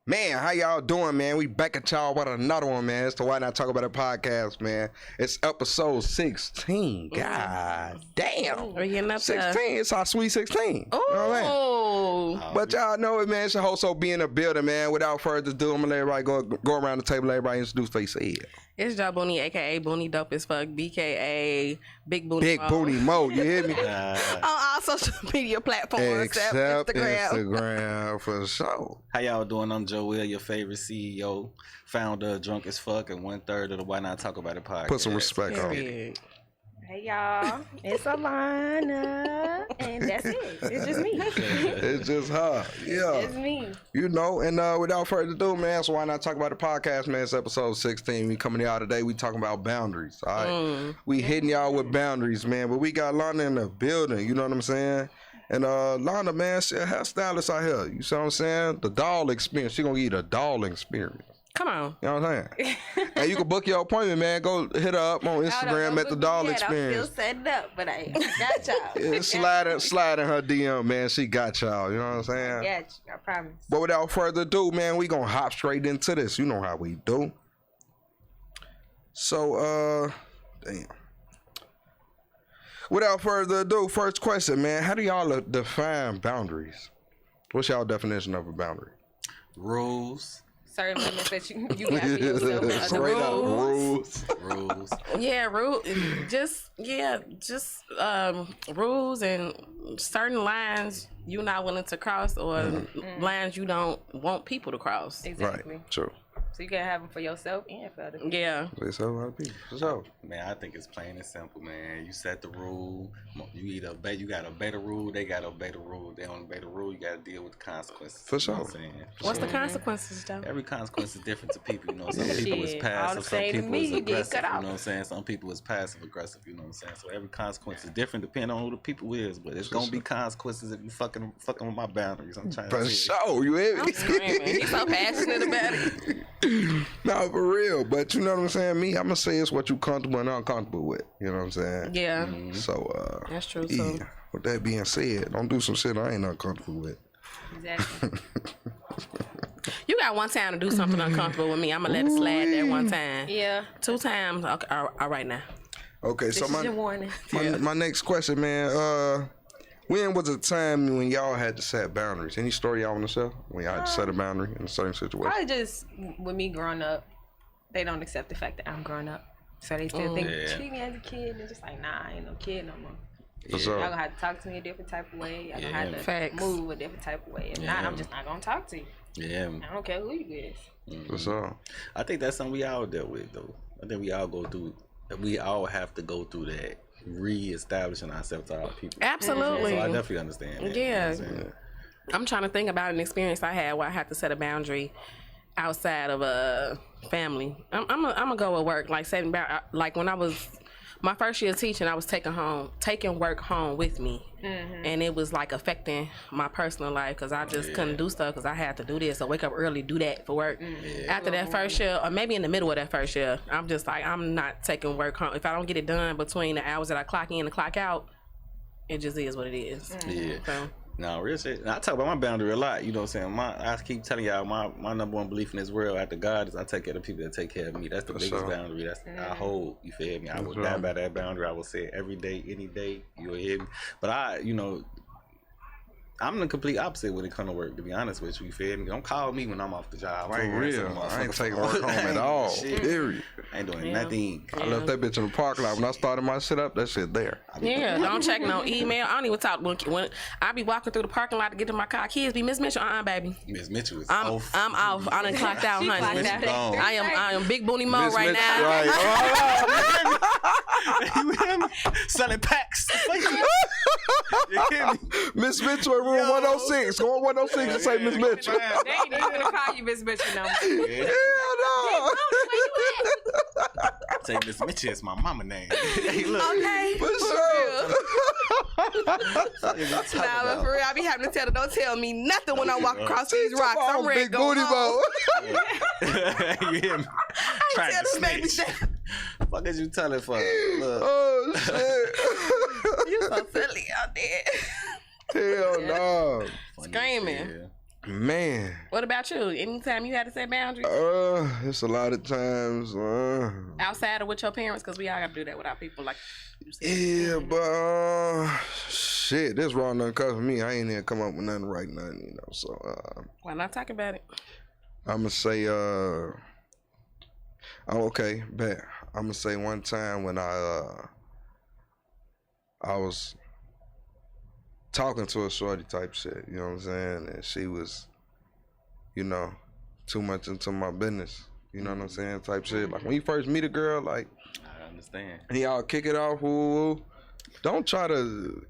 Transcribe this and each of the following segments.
Man, how y'all doing, man? We back at y'all with another one, man. It's the Why Not Talk About It podcast, man. It's episode 16. God damn. We're getting up 16. It's our sweet 16. Oh. You know what I mean? But y'all know it, man. It's your host, be in the building, man. Without further ado, I'm going to let everybody go around the table, let everybody introduce what they say. It's Ja Booney, a.k.a. Booney Dope as Fuck, b.k.a. Big Booney Big Mo. Booty Mo, you hear me? On all social media platforms except Instagram, for sure. How y'all doing? I'm Joel, your favorite CEO, founder of Drunk as Fuck, and 1/3 of the Why Not Talk About It podcast. Put some respect on it. Period. Hey y'all, it's Alana, and that's it. It's just me. It's just her. Yeah. It's me. You know, and without further ado, man, so Why Not Talk About the podcast, man? It's episode 16. We coming to y'all today. We talking about boundaries, all right? We hitting y'all with boundaries, man, but we got Lana in the building, you know what I'm saying? And Lana, man, she a hairstylist out here. You see what I'm saying? The doll experience. She gonna give you the doll experience. Come on. You know what I'm saying? And you can book your appointment, man. Go hit her up on Instagram at the doll experience. I'm still setting up, but I got y'all. Yeah, slide in her DM, man. She got y'all. You know what I'm saying? Got you. I promise. But without further ado, man, we gonna hop straight into this. You know how we do. So, damn. Without further ado, first question, man. How do y'all define boundaries? What's y'all definition of a boundary? Rules. Certain limits that you got for yourself. Straight up rules. Yeah, rules and certain lines you're not willing to cross or lines you don't want people to cross. Exactly. Right, true. So you gotta have them for yourself and for others. Yeah. There's a lot of people. For sure. Man, I think it's plain and simple, man. You set the rule. You gotta obey the rule. They gotta obey the rule. They don't obey the rule. You gotta deal with the consequences. For sure. You know what I'm saying? What's the consequences, though? Every consequence is different to people. You know, some people is Shit, passive, all the some same to people me, is you get aggressive. cut You off. know what I'm saying? Some people is passive aggressive. You know what I'm saying? So every consequence is different depending on who the people is. But it's gonna be consequences if you fucking with my boundaries. I'm trying For to say. sure. You hear me? I'm screaming. He's so passionate about it. No, for real. But you know what I'm saying? Me, I'm gonna say it's what you comfortable and uncomfortable with. You know what I'm saying? Yeah. So, That's true. yeah. So With that being said, don't do some shit I ain't uncomfortable with. Exactly. you got one time to do something uncomfortable with me. I'm gonna let it slide that one time. Yeah. 2 times. Okay, all right now. Okay, This so is your warning. my next question, man. When was a time when y'all had to set boundaries? Any story y'all want to share when y'all had to set a boundary in a certain situation? Probably just with me growing up, they don't accept the fact that I'm growing up. So they still think treat me as a kid and just like, nah, I ain't no kid no more. For sure. Y'all gonna have to talk to me a different type of way. Y'all gonna have to Facts. move a different type of way. If not, I'm just not gonna talk to you. Yeah. I don't care who you is. For sure. I think that's something we all dealt with, though. I think we all go through. We all have to go through that re-establishing ourselves to our people. Absolutely. So I definitely understand that. Yeah. You know what I'm saying? I'm trying to think about an experience I had where I had to set a boundary outside of a family. I'm gonna go with work. Like setting like when I was my first year teaching, I was taking work home with me, and it was like affecting my personal life because I just couldn't do stuff because I had to do this. So wake up early, do that for work. After that first year, or maybe in the middle of that first year, I'm just like, I'm not taking work home. If I don't get it done between the hours that I clock in and clock out, it just is what it is. Yeah. So, No, real shit. And I talk about my boundary a lot, you know what I'm saying? I keep telling y'all my number one belief in this world after God is I take care of the people that take care of me. That's the biggest boundary. That's I hold, you feel me? I will die by that boundary. I will say it every day, any day, you'll hear me. But I'm the complete opposite when it comes to work, to be honest with you, feel me? Don't call me when I'm off the job. For real. I ain't taking work home at all. Period. I ain't doing nothing. I left that bitch in the parking lot. When I started my shit up, that shit there. yeah, don't check no email. I don't even talk when I be walking through the parking lot to get to my car. Kids be Miss Mitchell, baby. Miss Mitchell is I'm off. off. I done clocked out, honey. clocked out. Gone. I am Big Booney Mo Miss right Mitch- now. Right. You hear me? Selling packs. You hear me? Miss Mitchell in room 106. Go on 106 and say Miss Mitchell. They ain't even gonna call you Miss Mitchell no more. Hell no. Say Miss Mitchell is my mama name. Hey, look. Okay. For sure. Nah, but for real, I be having to tell her, don't tell me nothing when I walk across these rocks. Come I'm on, ready to Big go Booty home. You hear me? Trying Tell to them baby snitch. that. Fuck is you telling for? Look. Oh, shit. You so silly out there. Hell no. Funny Screaming. shit. Man. What about you? Anytime you had to set boundaries? It's a lot of times. Outside of with your parents, because we all got to do that with our people. Like you said. Yeah, but shit, this raw nothing comes for me. I ain't even come up with nothing right now, you know. So Why not talk about it? I'ma say okay, bet. I'ma say one time when I was talking to a shorty type shit, you know what I'm saying? And she was, you know, too much into my business, you know what I'm saying? Type shit. Like when you first meet a girl, like, I understand. and y'all kick it off, woo. Don't try to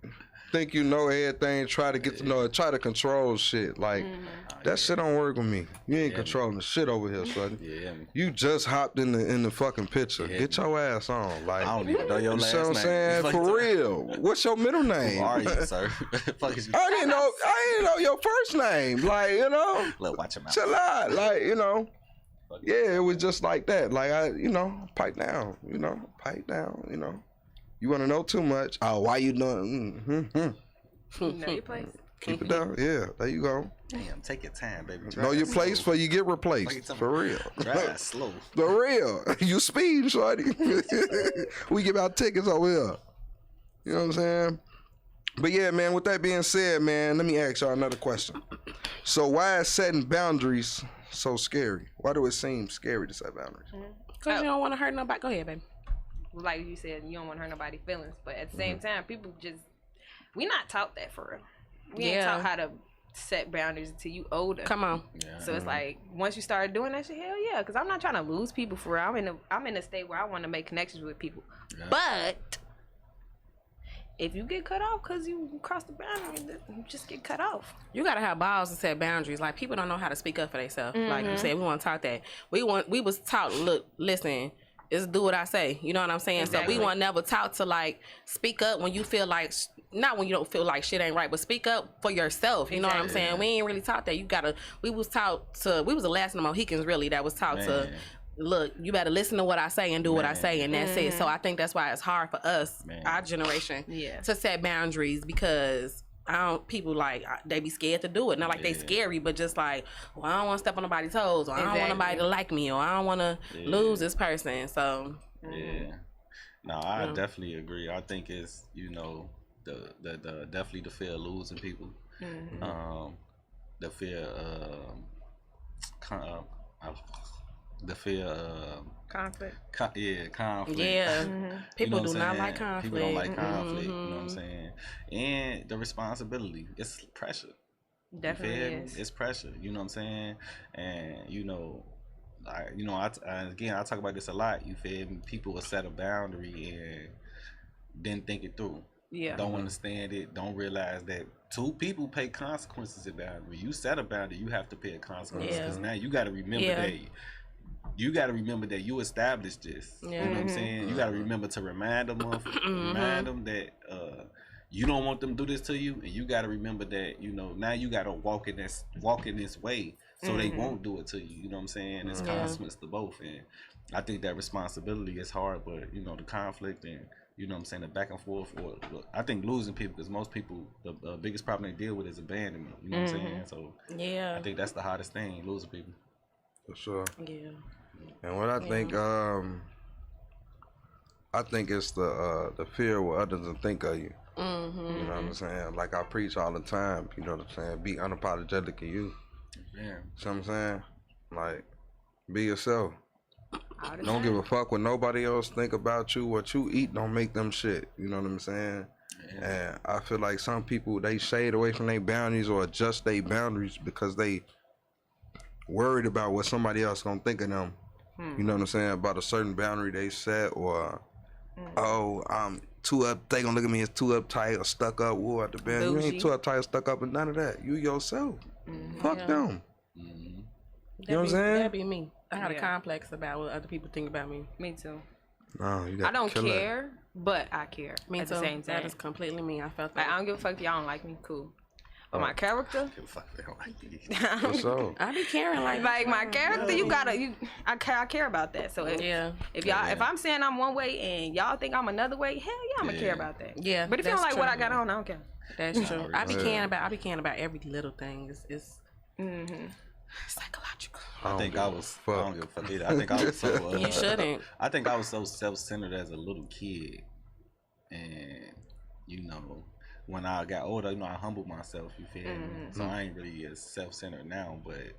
think you know everything, try to get to know it, try to control shit. Like, that shit don't work with me. You ain't controlling the shit over here, son. Yeah. You just hopped in the fucking picture. Yeah. Get your ass on. Like, I don't even know your you last see what I'm name. saying? For real. What's your middle name? Who are you, sir? Fuck is you? I didn't know your first name. Like, you know, Look, watch your mouth. chill out. Like, you know, yeah, it was just like that. Like, pipe down, you know. You want to know too much? Oh, why you doing? Know your place. Keep it down. Yeah, there you go. Damn, take your time, baby. Know your place before you get Like replaced. it's For real. Drive slow. For real. You speed, shorty. We give out tickets over here. You know what I'm saying? But yeah, man, with that being said, man, let me ask y'all another question. So why is setting boundaries so scary? Why do it seem scary to set boundaries? Because you don't want to hurt nobody. Go ahead, baby. Like you said, you don't want to hurt nobody's feelings, but at the same time, people we not taught that for real. We ain't taught how to set boundaries until you older. Come on. Yeah. So it's like once you start doing that shit, hell yeah, because I'm not trying to lose people for real. I'm in a state where I want to make connections with people, but if you get cut off because you cross the boundary, you just get cut off. You gotta have balls to set boundaries. Like people don't know how to speak up for themselves. Like you said, we want to talk that. We was taught. Look, listen. Is do what I say. You know what I'm saying? Exactly. So we want never taught to like speak up when you feel like not when you don't feel like shit ain't right, but speak up for yourself. You know what I'm saying? We ain't really taught that. We was the last of the Mohicans really that was taught to look, you better listen to what I say and do what I say, and that's it. So I think that's why it's hard for us, our generation, to set boundaries because people like they be scared to do it. Not like they scary, but just like, well, I don't want to step on nobody's toes, or I don't want nobody to like me, or I don't want to lose this person. So No, I definitely agree. I think it's the definitely the fear of losing people, the fear the fear of conflict. Conflict. Yeah, people You know do not like conflict. People don't like conflict. You know what I'm saying? And the responsibility, it's pressure. Definitely is. It's pressure. You know what I'm saying? And I talk about this a lot. You feel me? People will set a boundary and didn't think it through. Yeah. Don't understand it. Don't realize that two people pay consequences of boundary. You set a boundary, you have to pay a consequence because now you got to remember that. You got to remember that you established this. You know what I'm saying? You got to remember to remind them that you don't want them to do this to you, and you got to remember that now you got to walk in this way so they won't do it to you. You know what I'm saying? It's consequence to both, and I think that responsibility is hard, but the conflict and you know what I'm saying, the back and forth. I think losing people, because most people, the biggest problem they deal with is abandonment. You know what I'm saying? So I think that's the hardest thing, losing people. For sure. Yeah. And what I think it's the fear of what others will think of you. You know what I'm saying? Like I preach all the time. You know what I'm saying? Be unapologetic in you. Yeah. You know what I'm saying? Like, be yourself. Don't give a fuck what nobody else think about you. What you eat don't make them shit. You know what I'm saying? Yeah. And I feel like some people, they shade away from their boundaries or adjust their boundaries because they worried about what somebody else gonna think of them. You know what I'm saying? About a certain boundary they set, or I'm too up. They gonna look at me as too uptight or stuck up. Whoa, at the band, you ain't too uptight or stuck up, and none of that. You yourself. Fuck them. You know what I'm saying? That'd be me. I got a complex about what other people think about me. Me too. No, you got I don't care, but I care. Me at too. the same time. That is completely me. I felt Like, that. I don't give a fuck if y'all don't like me. Cool. But my character, What's up? I be caring like my character, I care about that. So if I'm saying I'm one way and y'all think I'm another way, hell yeah, I'm gonna care about that. Yeah, but if you don't like what I got on, I don't care. That's true. I be caring about every little thing. It's Psychological. I think I was. I don't give a fuck either. I think I was so. You shouldn't. I think I was so self-centered as a little kid, and you know, when I got older, you know, I humbled myself. You feel me? So I ain't really as self-centered now, but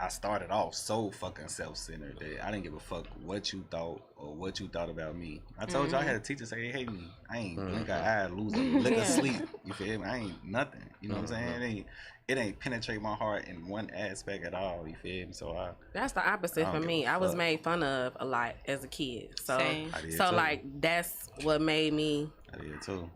I started off so fucking self-centered that I didn't give a fuck what you thought or what you thought about me. I told you I had a teacher say they hate me. I ain't blink an eye, lose a lick of sleep. You feel me? I ain't nothing. You know what I'm saying? It ain't penetrate my heart in one aspect at all. You feel me? So that's the opposite for me. I was made fun of a lot as a kid. So too. like that's what made me. I did too.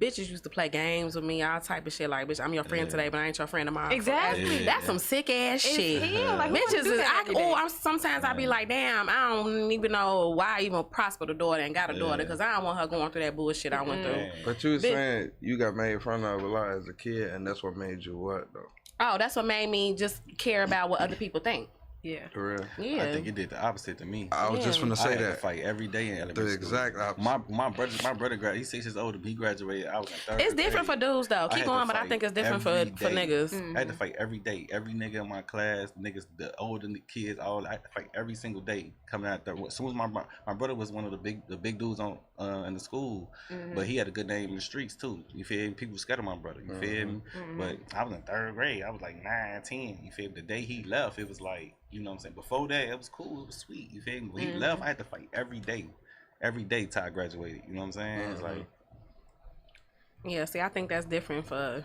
Bitches used to play games with me, all type of shit. Like, bitch, I'm your friend today, but I ain't your friend tomorrow. Exactly. That's some sick ass shit. Like, bitches is sometimes I be like, damn, I don't even know why I even prosper the daughter and got a daughter, because I don't want her going through that bullshit I went through. But you were saying you got made fun of a lot as a kid, and that's what made you what though? Oh, that's what made me just care about what other people think. Yeah. For real? Yeah. I think it did the opposite to me. I was just gonna say I had that. to fight every day in elementary The school. exact opposite. My brother graduated. He's 6 years older. He graduated. I was in third It's different for grade. dudes though. Keep going, but I think it's different for niggas. I had to fight every day. Every nigga in my class, niggas, the older kids, all I had to fight every single day coming out there. As soon as my brother was one of the big dudes on in the school, but he had a good name in the streets too. You feel me? People scared of my brother. You feel me? But I was in third grade. I was like 9, 10. You feel me? The day he left, it was like, you know what I'm saying? Before that, it was cool. It was sweet. You feel me? When he left, I had to fight every day. Every day till I graduated. You know what I'm saying? It's like, yeah, see, I think that's different for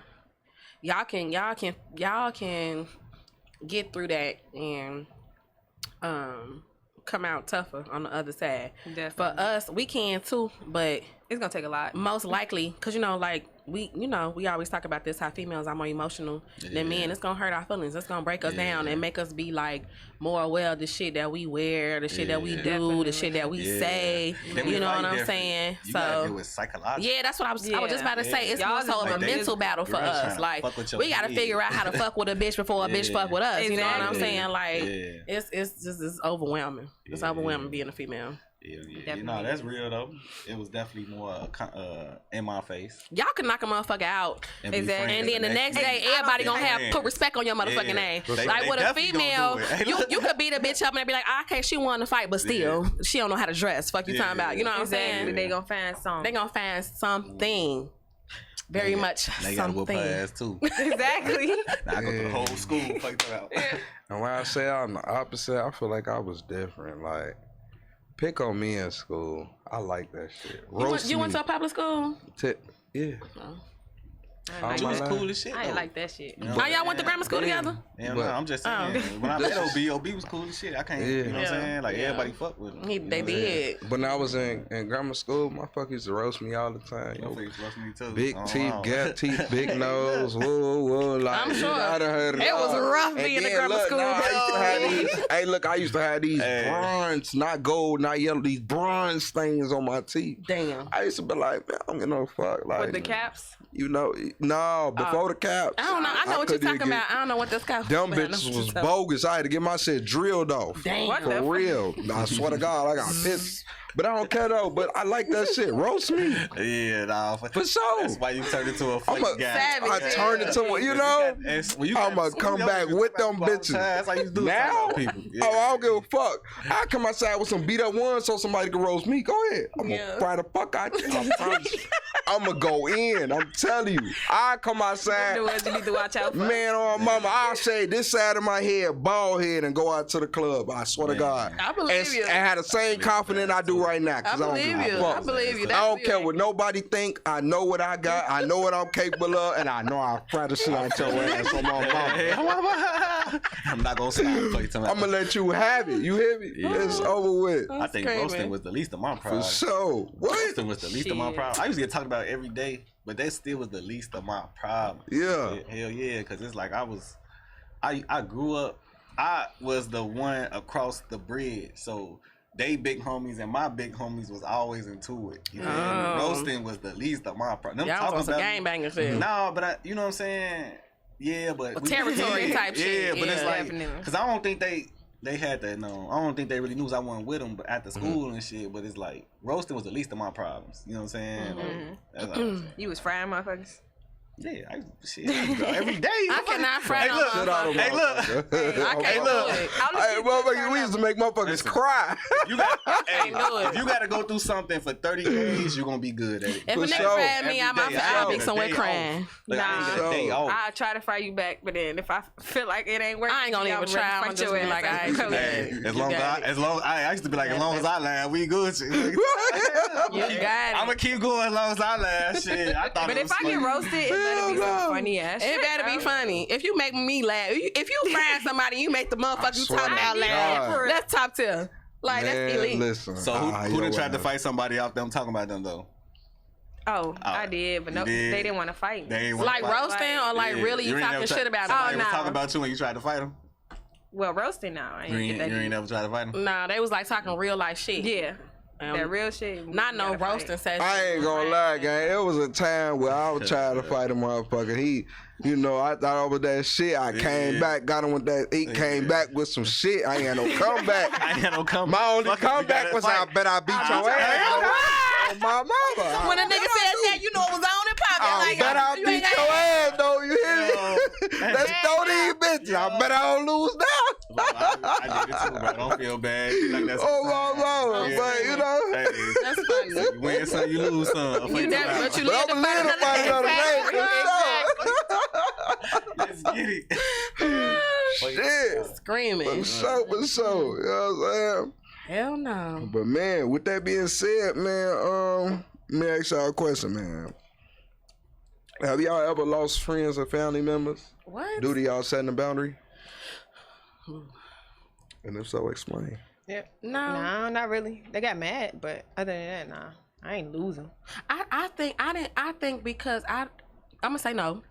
y'all can get through that and come out tougher on the other side. Definitely. For us, we can too, but It's gonna take a lot. most likely, because like we always talk about this, how females are more emotional than men. It's gonna hurt our feelings. It's gonna break us down and make us be like more aware of the shit that we wear, the shit that we do, the shit that we say. You know what I'm saying? You gotta do it psychological. Yeah, that's what I was just about to say. It's Y'all more so of just a mental battle for us. Like, we gotta figure out how to fuck with a bitch before a bitch fuck with us. You know what I'm saying? Like, it's overwhelming. It's overwhelming being a female. Yeah. You know, that's real though. It was definitely more in my face. Y'all can knock a motherfucker out. And Exactly. And then the next day, everybody gonna put respect on your motherfucking name. Like with a female, you could beat a bitch up and they be like, okay, she won the fight, but still, she don't know how to dress. Fuck you talking about. You know what I'm saying? They gonna find something. They gonna find something. Very much They gotta whoop something. her ass too. Exactly. Now I go through the whole school fight her out. And when I say I'm the opposite, I feel like I was different. Like, pick on me in school. I like that shit. You went to a public school? Yeah. You was cool as shit. I ain't like that shit. Oh, y'all went to grammar school together? Yeah, no, I'm just saying. When I met OB was cool as shit. I can't, you know what I'm saying? Like, everybody fuck with him. They did. When I was in grammar school, my fuck used to roast me all the time. Your face roast me too. Big teeth, gap teeth, big nose, whoa. Like, I'm sure. I done heard It was rough being in grammar school. I used to have these bronze, not gold, not yellow, these bronze stains on my teeth. Damn. I used to be like, man, I don't get no fuck. Like, With the caps? You know, no, before the caps. I don't know. I know what you're couldn't talking get- about. I don't know what this guy Them bitches was bogus. I had to get my shit drilled off. Damn. What the For fuck? real. I swear to God, I got pissed. But I don't care though. But I like that shit. Roast me. Yeah, nah. For sure. That's why you turned into a funny guy. I turned into one, you know? I'ma come back with them bitches. That's how you do Now? people. Yeah. Oh, I don't give a fuck. I come outside with some beat up ones so somebody can roast me. Go ahead. I'm gonna fry the fuck out you. I'm gonna go in. I'm telling you. I come outside. The ones you need to watch out for. Man, on mama, I'll shave this side of my head, bald head, and go out to the club. I swear to God. I believe you. And have the same confidence I do right now. I Cause I don't believe give a you. fuck. I believe you. I don't care what nobody think. I know what I got. I know what I'm capable of, and I know I'll fry the shit out your ass on my mama. I'm not gonna stop. I'm gonna let you have it. You hear me? It's over with. I think crazy. roasting was the least of my For problems. sure. What? Roasting was the least of my problems. I used to get talked about every day, but that still was the least of my problems. Yeah. Hell yeah, because it's like I grew up, I was the one across the bridge, so they big homies and my big homies was always into it. You know? Roasting was the least of my problems. Y'all was on some gangbanging shit. No, but you know what I'm saying? Yeah, but territory type shit. Yeah, but it's Yeah. like, Definitely. because I don't think they had that. No, I don't think they really knew I wasn't with them at the school and shit. But it's like roasting was the least of my problems. You know what I'm saying? That's all I'm saying. You was frying motherfuckers? Yeah, I go every day. I cannot front on Shit out of motherfuckers. I can't do it. Hey, motherfucker, we used to make motherfuckers cry. You got, Can't do it. if you got to go through something for 30 days, you're gonna be good at it. If For a nigga sure. grab me, Every day, I'll be I somewhere get a day crying. off. Like, I ain't got a day off. I'll try to fight you back, but then if I feel like it ain't working, I ain't gonna even try. I'm just be like, Hey, You got it. I used to be like, as long as I laugh, we good. Shit. You got it. I'm gonna keep going as long as I laugh. Shit, I thought But it if was I get funny. roasted, it better be some funny ass shit. It better be funny. If you make me laugh, if you find somebody, you make the motherfucker you swear talk to about God. laugh. That's top tier. Like Man, that's elite. listen. So who done tried to fight? fight somebody off them talking about them though? Oh, I did, but no, you did? they didn't want to fight me. They ain't wanna Like fight. roasting or like really you ain't talking never shit about somebody it? was no. talking about you when you tried to fight them? Well, roasting now. I You ain't get that. ain't never tried to fight them? Nah, they was like talking real life shit. Yeah, that real shit. Not no gotta fight. roasting session. I ain't gonna lie, gang. It was a time where I was trying to fight a motherfucker. He, I thought over that shit. I came back, got him with that. He came back with some shit. I ain't had no comeback. I ain't had no comeback. My only Fuck it, we comeback gotta was fight. I bet I beat your ass. Oh, my mama. When a nigga said that, you know it was on and popping. I Like, bet I you beat ain't your got- ass, though. You hear me? Let's throw these bitches. I bet I don't lose now. I did it too, bro. Don't feel bad. Like that's Oh, my mama. Yeah. But, Hey, That's funny. you win some, you lose some. You never, but you but live I'm to a fight little fight another day. Let's get it. Shit. Screaming. For sure. You know what I'm saying? Hell no. But man, with that being said, man, let me ask y'all a question, man. Have y'all ever lost friends or family members What? due to y'all setting a boundary? And if so, explain. Yeah. No. No, not really. They got mad, but other than that, nah. I ain't losing. I think because I'm gonna say no,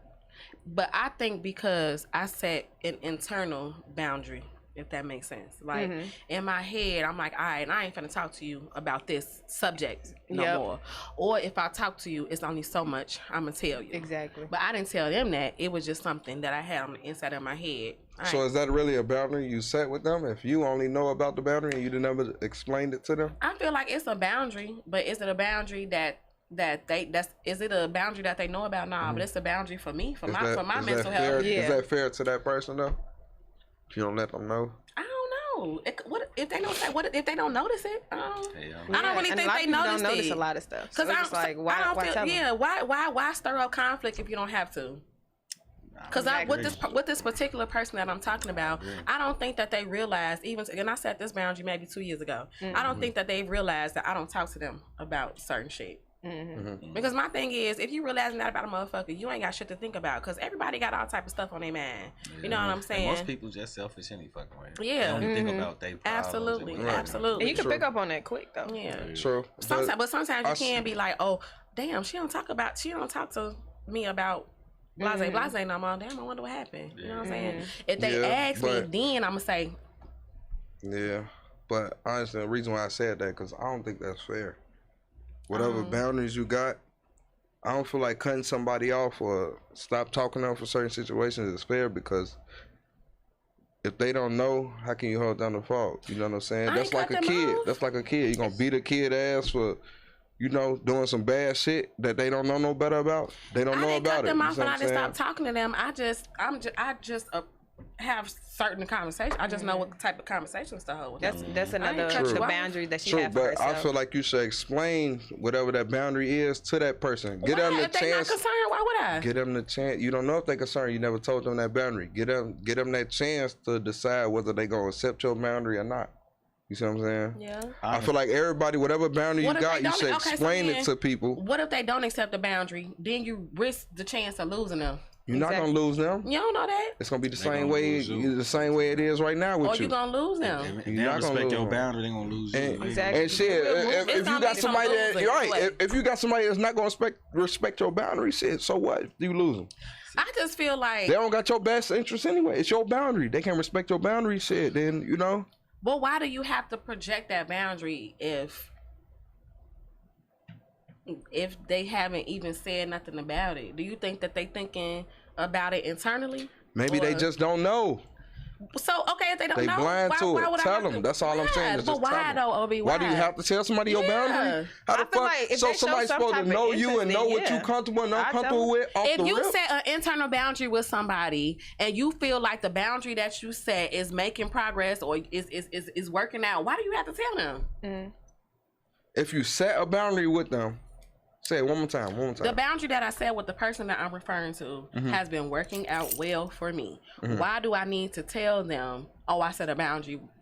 but I think because I set an internal boundary, if that makes sense. Like in my head, I'm like, all right, I ain't finna talk to you about this subject no more. Or if I talk to you, it's only so much I'm gonna tell you. Exactly. But I didn't tell them that. It was just something that I had on the inside of my head. So is that really a boundary you set with them? If you only know about the boundary and you didn't ever explain it to them? I feel like it's a boundary, but is it a boundary is it a boundary that they know about? Nah, but it's a boundary for me, for my Is mental that fair? health. Is that fair to that person though? If you don't let them know? I don't know. What if they don't say? What if they don't notice it? I don't really And think a lot they of people notice don't notice it. a lot of stuff. So Because it's just like, why tell them? why stir up conflict if you don't have to? Because with this particular person that I'm talking about, I don't think that they realize and I set this boundary maybe 2 years ago. I don't think that they realize that I don't talk to them about certain shit. Because my thing is, if you realizing that about a motherfucker, you ain't got shit to think about. Because everybody got all type of stuff on their mind. You know what I'm saying? And most people just selfish any fucking way. Yeah. They only think about they problems. Absolutely, and- absolutely. And you can pick up on that quick though. Yeah. True. Sometimes you can be like, oh, damn, she don't talk to me about blase no more. Damn, I wonder what happened. You know what I'm saying? If they ask me, then I'm gonna say, yeah. But honestly, the reason why I said that, because I don't think that's fair. Whatever boundaries you got, I don't feel like cutting somebody off or stop talking to them for certain situations is fair, because if they don't know, how can you hold down the fault? You know what I'm saying? I That's ain't like a cut them kid. off. That's like a kid. You gonna beat a kid ass for, doing some bad shit that they don't know no better about? They don't I know didn't about cut it. them You off see when what I I'm didn't saying? stop talking to them. I just have certain conversations. I just know what type of conversations to hold with them. That's another cut you the off. boundary that she True, had for but herself. I feel like you should explain whatever that boundary is to that person. Get them the If they not chance. concerned, why would I? Get them the chance. You don't know if they're concerned. You never told them that boundary. Get them that chance to decide whether they gonna accept your boundary or not. You see what I'm saying? Yeah. I feel like everybody, whatever boundary What you if got, they you don't- should okay, so explain then- it to people. What if they don't accept the boundary? Then you risk the chance of losing them. You're not gonna lose them. You don't know that? It's gonna be the They same gonna way, lose you. the same way it is right now with Or you. you gonna lose them. If You're they not don't gonna respect lose your them. boundary, they gonna lose you. Exactly. And shit, if you gonna got be somebody some that, losing right, play. if you got somebody that's not gonna respect your boundary, shit, so what? You lose them. I just feel like, They don't got your best interest anyway. It's your boundary. They can't respect your boundary, shit. Then well, why do you have to project that boundary if they haven't even said nothing about it? Do you think that they thinking about it internally? maybe they Or- just don't know. So okay, if they don't They know, blind to it. would I Tell have them. to- That's all I'm saying. Is But just why tell them. though, Obi? Why do you have to tell somebody your boundary? How the I feel fuck? like if So they show somebody's some supposed type to of know you and know interest, what you yeah. comfortable and I uncomfortable tell with off If the you rip. set an internal boundary with somebody and you feel like the boundary that you set is making progress or is working out, why do you have to tell them? If you set a boundary with them, say it one more time. The boundary that I set with the person that I'm referring to has been working out well for me. Why do I need to tell them, oh, I set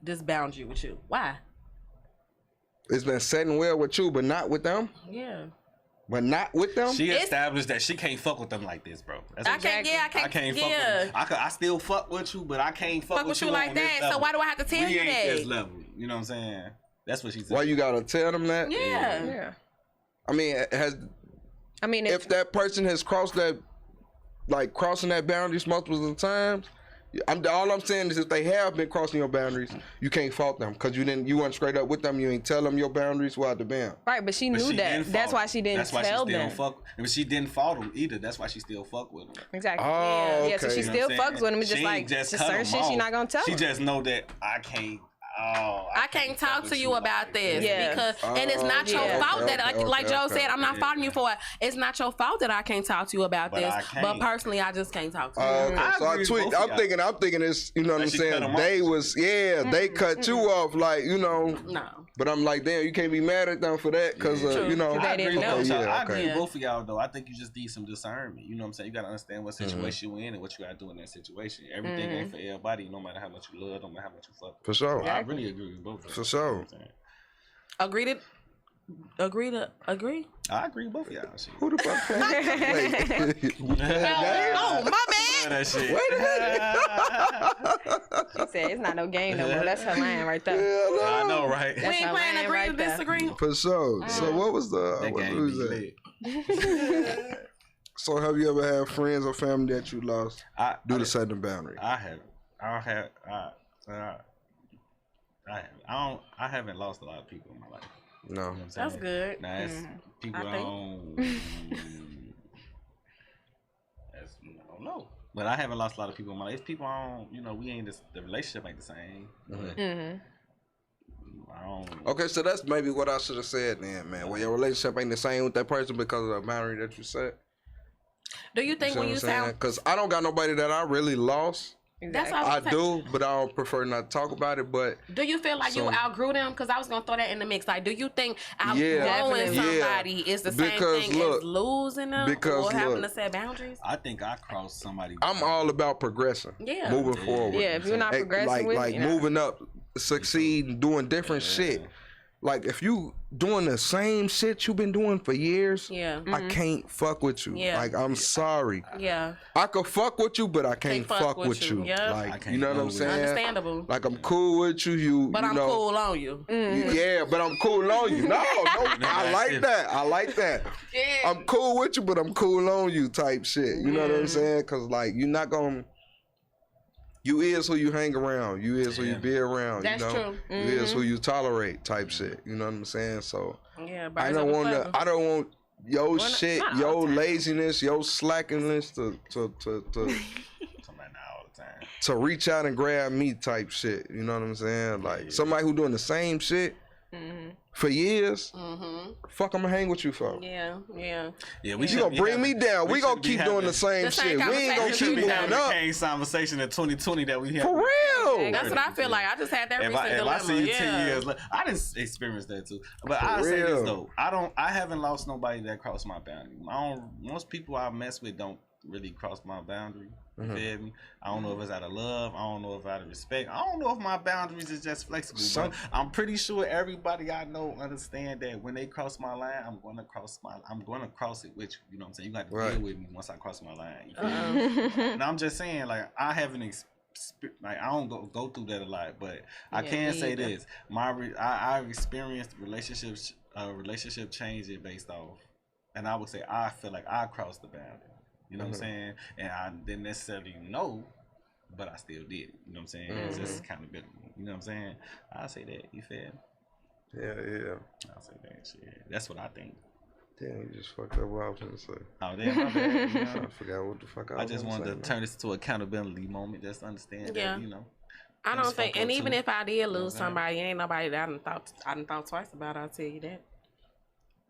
this boundary with you? Why? It's been setting well with you, but not with them. Yeah. But not with them. She established that she can't fuck with them like this, bro. That's I what can't, yeah, I I can't, can't fuck yeah. with them. I still fuck with you, but I can't fuck with you like on this that. So level. why do I have to tell we you ain't that? this level. You know what I'm saying? That's what she said. Why you gotta tell them that? Yeah. Yeah. I mean, I mean, if that person has crossed that, like crossing that boundaries multiple times, all I'm saying is if they have been crossing your boundaries, you can't fault them because you weren't straight up with them. You ain't tell them your boundaries were out the band. right, but she But knew she that. didn't That's fault why him. she didn't That's why tell she still them. fuck. But she didn't fault him either. That's why she still fuck with him. Exactly. Oh, Yeah, so okay. she You know still what I'm fucks saying? with him. It's She just like ain't just just cut certain him shit she off. not gonna tell She him. just know that I can't. I can't talk to you about this Yeah. because, and it's not your Yeah. fault that, like Joe okay. said, I'm not faulting you for it. It's not your fault that I can't talk to you about But this. I can't. But personally, I just can't talk to you. Okay, I so I agree with tweaked. both of I'm thinking it's, you know what I'm That she cut saying? him They off. was, they cut you off, like, you know. No. But I'm like, damn, you can't be mad at them for that because, True. you know. They I agree didn't with know. both y'all. Yeah, I agree okay. with both of y'all though. I think you just need some discernment. You know what I'm saying? You gotta understand what situation you in and what you gotta do in that situation. Everything ain't for everybody, no matter how much you love, no matter how much you fuck. For sure. I really agree with both of you. For sure. You know what I'm saying? Agree? I agree with both of y'all. Shit. Who the fuck came? Wait. Oh, my bad. That shit. She said it's not no game no more. That's her line right there. I know, right? We That's ain't her playing line agree right to there. disagree. For sure. So what was That what game was be that? lit. So have you ever had friends or family that you lost due to I setting boundary? I haven't lost a lot of people in my life. No. You know what I'm That's saying? good. Now, it's people I think. don't. I don't know. But I haven't lost a lot of people in my life. It's people I don't, you know, the relationship ain't the same. But I don't. Okay, so that's maybe what I should have said then, man. Well, your relationship ain't the same with that person because of the boundary that you set. Do you think when you sound... Because I don't got nobody that I really lost. That's what I was gonna say. do, but I don't prefer not to talk about it. But Do you feel like you So- outgrew them? Because I was going to throw that in the mix. Like, do you think Yeah. outgrowing Definitely. somebody is the same Because, thing look, as losing them because, or having look, to set boundaries? I think I crossed somebody. I'm all about progressing. Yeah. Moving forward. Yeah, if you're not Hey, progressing like, with like it, you know. moving up, succeed, doing different shit. Like if you doing the same shit you've been doing for years, Yeah. I can't fuck with you. Yeah. Like I'm sorry. Yeah. I could fuck with you, but I can't fuck fuck with with you. you. Yeah. I Like can't you know what go I'm with saying? Understandable. Like I'm cool with you. But you I'm know, cool on you. Yeah, but I'm cool on you. No, I like that. I like that. Yeah. I'm cool with you, but I'm cool on you type shit. You know what I'm saying? Cause like you're not gonna. You is who you hang around. You is who you be around. That's you know? true. You is who you tolerate type shit. You know what I'm saying? So Yeah, I don't want your shit, not all your the time. laziness, your slackness to Somebody now all the time. to reach out and grab me type shit. You know what I'm saying? Like somebody who doing the same shit for years. Fuck, I'm gonna hang with you for. Yeah, yeah. Yeah, we You gonna bring me down. We gonna shouldn't be keep doing the having- same The same shit. We ain't gonna conversation keep we moving having. up. Kane conversation in 2020 that we had. For real. That's what I feel like. I just had that If recent I dilemma. see you yeah. 10 years later, I didn't experience that too. But I say real. this though, I haven't lost nobody that crossed my boundary. Most people I mess with don't really cross my boundary. You feel me? I don't know if it's out of love. I don't know if out of respect. I don't know if my boundaries is just flexible. But I'm pretty sure everybody I know understand that when they cross my line, I'm gonna cross it with you. You know what I'm saying? You got to deal with me once I cross my line. You feel me? And I'm just saying, like I haven't like I don't go through that a lot, but I can say this: I've experienced relationship changing based off, and I would say I feel like I crossed the boundary. You know what I'm saying? And I didn't necessarily know, but I still did it. You know what I'm saying? It's just accountability. You know what I'm saying? I say that. You feel me? Yeah. I say that shit. That's what I think. Damn, you just fucked up what I was gonna say. Oh, damn, my bad. You know? I forgot what the fuck I just wanted to say, turn this to an accountability moment. Just understand Yeah. that, you know. I don't Niggas think, fuck and up, even too. if I did lose saying? somebody, it ain't nobody that I done thought twice about. I'll tell you that.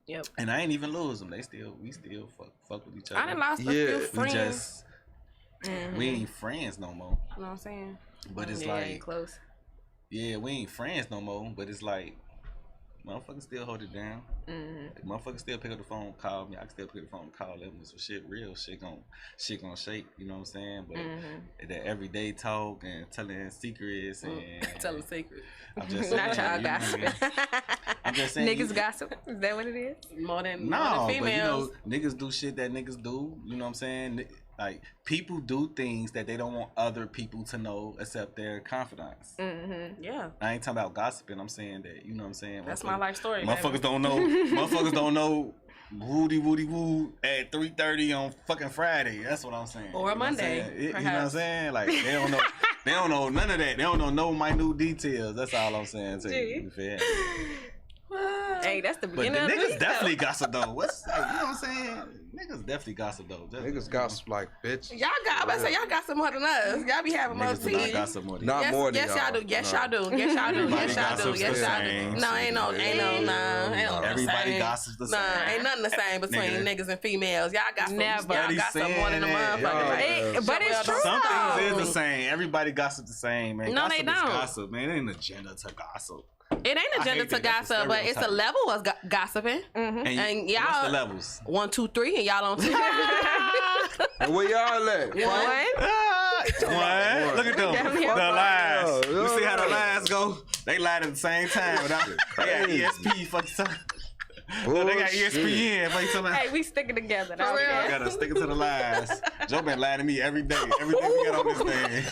Yep. And I ain't even lose them. We still fuck with each other. I done lost a Yeah, few we We friends. just we ain't friends no more. You know what I'm saying? But it's Yeah, like ain't close. yeah, we ain't friends no more. But it's like motherfuckers still hold it down. Motherfuckers still pick up the phone, call me. I can still pick up the phone and call them. So shit real, shit gon' shake. You know what I'm saying? But that everyday talk and telling secrets and Tell a secret. I'm just Not saying, y'all you know gossip. what I mean? I'm just saying Niggas you- gossip. Is that what it is? More than No, but you females. know, niggas do shit that niggas do. You know what I'm saying? Like people do things that they don't want other people to know except their confidants. Yeah, I ain't talking about gossiping. I'm saying that you know what I'm saying. that's my life story. Motherfuckers Baby. don't know. Motherfuckers don't know. Woody woo at 3:30 on fucking Friday. That's what I'm saying. Or You know what I'm Monday, saying? You know what I'm perhaps. saying? Like they don't know. They don't know none of that. They don't know no minute details. That's all I'm saying to you. You feel me? Hey, that's the But the beginning of the niggas week, definitely gossip though. What's like, you know what I'm saying? Niggas definitely gossip though. Niggas gossip like bitch. Y'all got. I about to say y'all got some more than us. Y'all be having more Niggas do not tea. gossip more than Not Yes, more than yes, y'all do. Yes, No. y'all do. Yes, y'all do. Everybody Yes, y'all do. gossips Yes, the y'all same. do. No, ain't no, Everybody same. gossips the Nah, same. ain't nothing the same between Nigga. niggas and females. Y'all got some. Never. Y'all got some more than a Saying that. motherfucker. Y'all- Like, Hey, but it's true. Some though. things is the same. Everybody gossip the same, man. No, gossip they is don't. gossip, man. It ain't an agenda to gossip. it ain't I agenda hate to that. That's a gossip, but it's a stereotype. level of gossiping. And, And what's y'all- the levels? 1, 2, 3, and y'all on 2. And where y'all at? One. What? Look at them. Definitely The have lies. fun. You see how the lies go? They lied at the same time. They got ESP fucking time. Look, they got ESPN fucking time. Hey, we sticking together. For real? I gotta stick it to the lies. Joe been lying to me every day. Everything we got on this thing.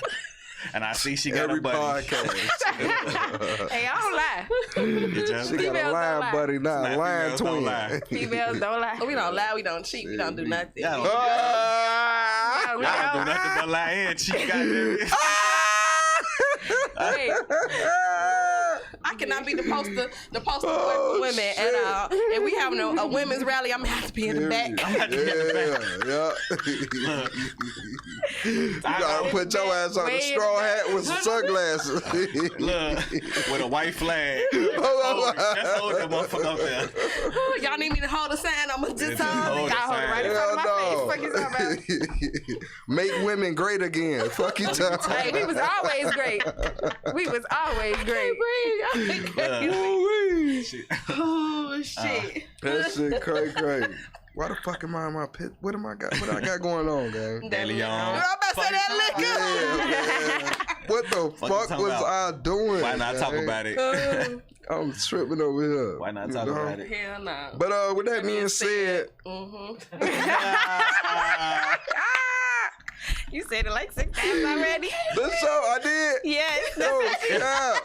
And I see she got Every a buddy. podcast. Hey, I don't lie. It just- She got a Females don't lying lie. buddy, not Nah, a lying females don't twin. lie. Females don't lie. We don't lie, we don't cheat, we don't do nothing. Y'all Ah! We Y'all don't. do nothing but lie and cheat. Goddamn it. Hey, I cannot be the poster boy Oh, for women shit. at all. If we having a women's rally, I'm gonna have to be in the back. Yeah. You gotta put your ass on a Way in straw the hat with some sunglasses. Look, with a white flag. That's hold that motherfucker up there. Y'all need me to hold a sign? I'm gonna just Just hold hold it. the I hold it right in sign. front of Hell my face. Fuck you talking about? Make women great again. Fuck you talking Hey, we was always great. We was always great. Ooh-wee. Shit. Oh shit. That shit crazy. Why the fuck am I in my pit? What I got going on, gang? De Leon. I'm about to say that liquor. Yeah. What the What you fuck talking was about? I doing? Why not talk gang? about it? I'm tripping over here. Why not You talk know? about it? Hell no. But with that being said, You said it like 6 times already. this show I did. Yes. Oh yeah,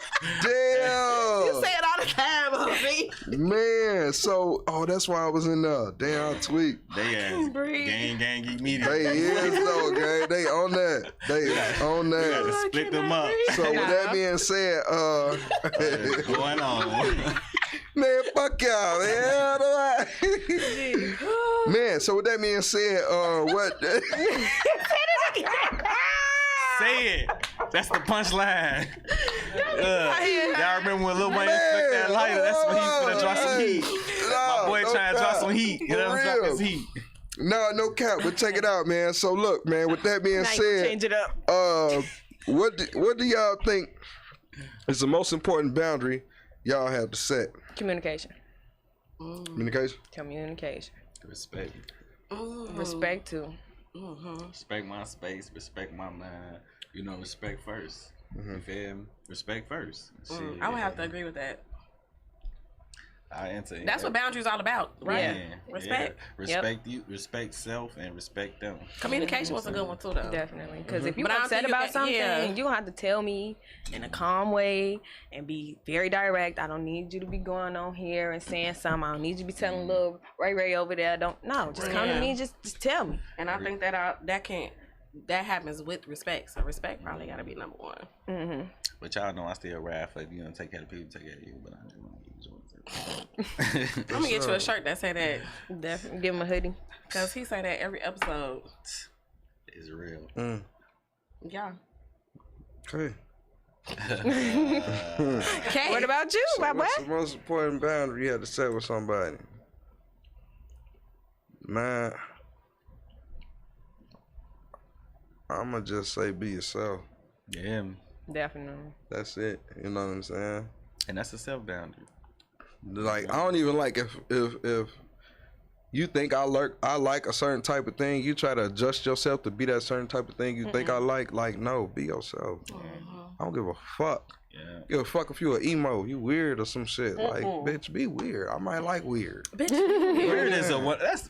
damn. Say it all the time, homie. Man, so that's why I was in there. Damn, I tweet. They ass Breathe. gang geek media. They is though, gang. They on that. They on Gotta that. split them up. So with that being said, What's going on? man, fuck y'all, man. Man, so with that being said, what? Say it. That's the punchline. Y'all remember when Lil Wayne flicked that lighter? That's when he was gonna drop some heat. My boy trying to drop some heat. You know, drop his heat. No cap, but check it out, man. So look, man, with that being Now you said, change it up. what do y'all think is the most important boundary y'all have to set? Communication. Communication? Communication. Respect. Respect too. Respect my space. Respect my mind. You know, respect first. You feel me? Respect first. Shit. I would have to agree with that. I enter. That's what boundaries all about, right? Yeah, Respect. yeah. Respect you. Respect self and respect them. Communication was a good one too, though. Definitely. Because if you But I don't upset think you about can- something, yeah. you have to tell me in a calm way and be very direct. I don't need you to be going on here and saying something. I don't need you to be telling little Ray over there. Just come to Yeah. me. Just tell me. And I think that that happens with respect. So respect probably got to be number one. But y'all know I still ride for take care of people, take care of you. But I just want to I'm gonna get you a shirt that say that, Definitely give him a hoodie. cause he say that every episode. It's real. Yeah. Okay. Okay. What about you? So My what's the boy? most important boundary you had to set with somebody? Man, I'ma just say be yourself. Yeah, Definitely. That's it. You know what I'm saying? and that's a self boundary. Like I don't even like if you think I like a certain type of thing, you try to adjust yourself to be that certain type of thing you think I like. Like no, be yourself. I don't give a fuck. Yeah. Give a fuck if you an emo, you weird or some shit. Like, bitch, be weird. I might like weird. Bitch,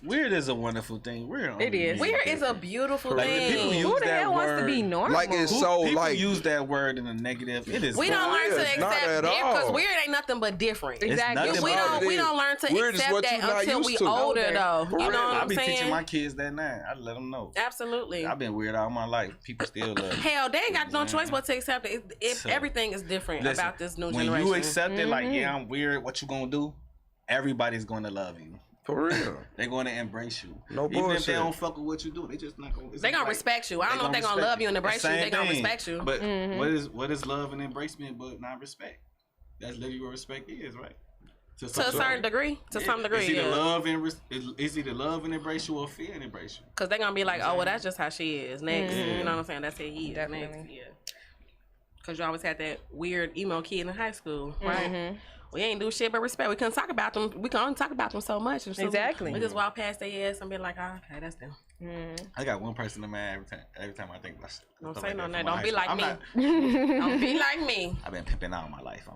Weird is a wonderful thing. It is. weird is a beautiful Like, thing. people use Who the that hell wants to be word. normal? Like it's so People like use that word in a negative. It is. We don't learn to it's not accept at because all. weird ain't nothing but different. Exactly. nothing We but don't it we is. don't learn to Weird is accept what that you not until used we to. older Okay. though. For You know real. what I I'm be teaching saying? my kids that now. I let them know. Absolutely. I've been weird all my life. People still love me. Hell, they ain't got no choice but to accept it. If So, everything is different Listen, about this new when generation. you accept it, like, yeah, I'm weird. What you gonna do? Everybody's gonna love you. for real. They're gonna embrace you. No Even if bullshit. they don't fuck with what you do, they just not gonna. They gonna respect you. I don't know if they gonna love you and embrace you. They gonna respect you. But what is love and embracement but not respect? That's literally what respect is, right? To a certain degree. To some degree, It's either yeah. love and it's either love and embrace you or fear and embrace you. Because they're gonna be like, oh, well, that's just how she is. Next. You know what I'm saying? That's how he is. Definitely. Next. Yeah. Because you always had that weird emo kid in high school, right? We ain't do shit but respect. We couldn't talk about them. We can only talk about them so much. And so Exactly. We just walk past their ass and be like, oh, okay, that's them. I got one person in mind every time I think about shit. Don't stuff say like no, that no. from my Don't be high like me. school. Don't be like me. I've been pimping all my life.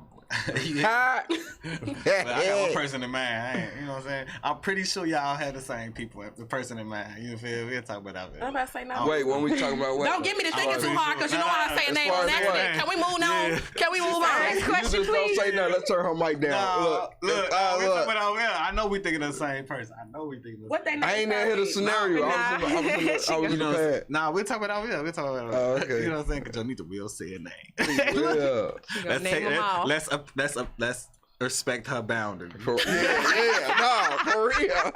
Ah. But I got one person in mind. You know what I'm saying? I'm pretty sure y'all had the same people, the person in mind. You feel me? We'll talk about that. I'm about to say no. Wait, when we talk about what? Don't get me to thinking too hard because you know how I say a name far on as accident. what? Can we move on? Yeah. Can we move on? Next question, You just don't please. say no. Let's turn her mic down. Nah, look, we talking look. about over here. I know we thinking of the same person. I know we thinking of the What they same name? I ain't even hit a scenario. Nah. I was in You know, the pad. nah, we're talking about over here. We're talking about Oh, okay. You know what I'm saying? Because Jonita will say a name. Yeah. Gonna name them all. Let's respect her boundary. Nah, for real.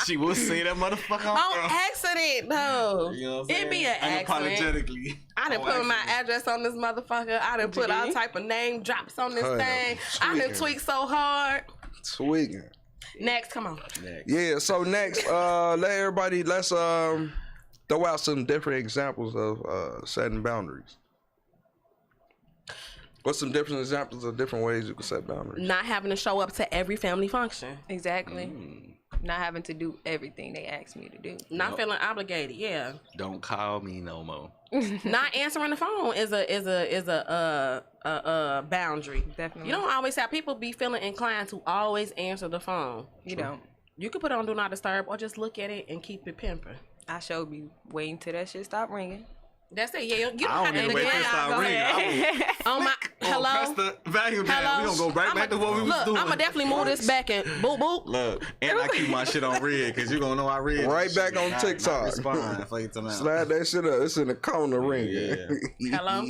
She will say that motherfucker On accident, though. You know what I'm saying? It be an accident. Unapologetically. I done put my address on this motherfucker. I done put all did? type of name drops on this Damn, thing. I done tweaking. tweaked so hard. Tweaking. Next, come on. Next. Yeah, so next, let's throw out some different examples of setting boundaries. What's some different examples of different ways you can set boundaries? Not having to show up to every family function. Exactly. Not having to do everything they ask me to do. Not feeling obligated. Yeah. Don't call me no more. Not answering the phone is a boundary. Definitely. You don't always have people be feeling inclined to always answer the phone. You don't. You could put on do not disturb or just look at it and keep it pimping. I sure be waiting till that shit stop ringing. That's it. Yeah, you don't I have don't to even wait till it decline. start Go ringing. ahead. On my Press hello. the volume down. Hello. We gonna go right back to what we was Look, doing. I'ma definitely move this back and boop boop. Look, and I keep my shit on red because you gonna know I read. Right that back shit. on Not TikTok. respond for you tonight. Slide that shit up. It's in the corner ringing. Hello?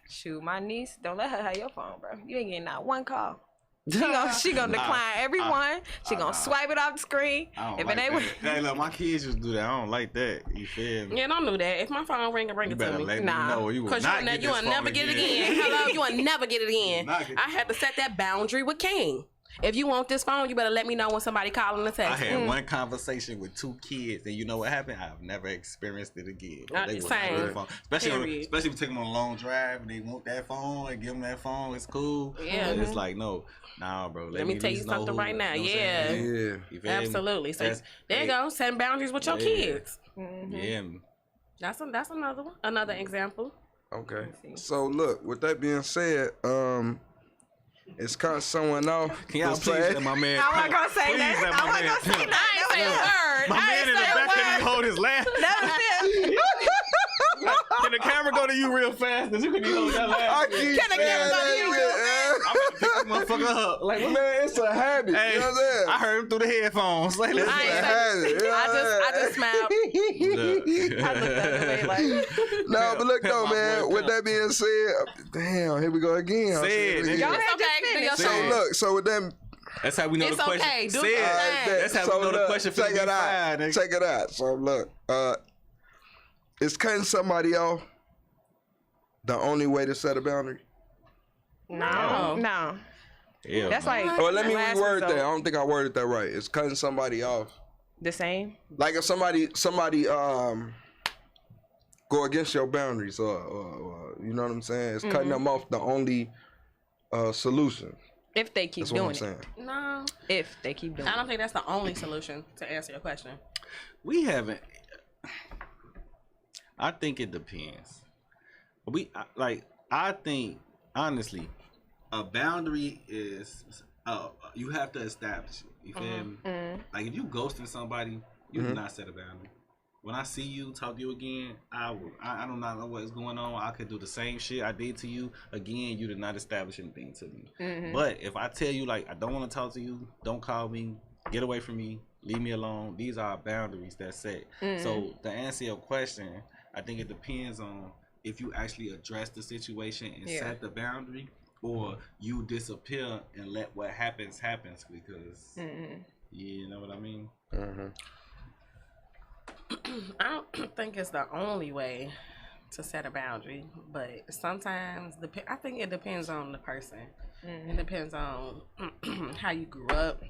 Shoot, my niece, don't let her have your phone, bro. You ain't getting not one call. She gonna decline every one. She gonna swipe it off the screen. I don't If like it ain't that. Hey, look, my kids just do that. I don't like that. You feel me? Yeah, don't do that. If my phone ring, bring You it better to me. let me Nah. know. You will Cause not you get will this never phone get it again. Hello, you will never get it again. Not get- I had to set that boundary with King. If you want this phone, you better let me know when somebody calling the I text. had one conversation with 2 kids, and you know what happened? I've never experienced it again. They would not same. get the phone. Especially Period. if you take them on a long drive and they want that phone and give them that phone, it's cool. Yeah. But it's like, no, nah, bro. Let me at tell you least know something who, right now. you know what I'm Yeah. saying? Yeah. You feel me? Absolutely. So That's- there you go. Setting boundaries with your Yeah. kids. Yeah. That's another one. Another example. Okay. So look, with that being said, it's cut someone off. Can y'all to please say- let my man I wasn't gonna say please that. let I my wasn't man gonna say pimp. I ain't say a word. My I man ain't in the say a back couldn't word. even hold his laugh. Can the camera go to you real fast? Cause you couldn't even hold that laugh. I keep Can I get saying it on that you? shit, man. I'm gonna pick this motherfucker up. Like, Man, it's a habit. hey, You know what I'm saying? I heard him through the headphones. Like, listen. I ain't It's a say- habit. You know what I'm I just smiled. Look. I looked the other way like. No, but look Pimp though, my man. boy, with pimp. that being said, damn, here we go again. Say it, nigga. Go ahead, It's okay. just Do finish. your Say So thing. it. look, so with them, That's how we know It's the question. okay. Do Say your it. thing. That's how we know the look, question check finna be it out. fried, nigga. Check it out. So look, it's cutting somebody off the only way to set a boundary? No. Yeah, That's man. like. Well, let me last reword that. I resort. don't think I worded that right. It's cutting somebody off. The same. Like if somebody go against your boundaries, or you know what I'm saying? It's cutting them off the only solution. If they keep That's what I'm doing saying. it. No, If they keep doing I it. don't think that's the only solution to answer your question. We haven't. I think it depends. I think honestly, a boundary is you have to establish it. You feel me? Like if you ghosting somebody, you do not set a boundary. When I see you, talk to you again, I do not know what's going on. I could do the same shit I did to you again. You did not establish anything to me. But if I tell you like I don't want to talk to you, don't call me, get away from me, leave me alone. These are boundaries that's set. So to answer your question, I think it depends on if you actually address the situation and set the boundary, or you disappear and let what happens because you know what I mean. I don't think it's the only way to set a boundary, but sometimes I think it depends on the person. It depends on how you grew up.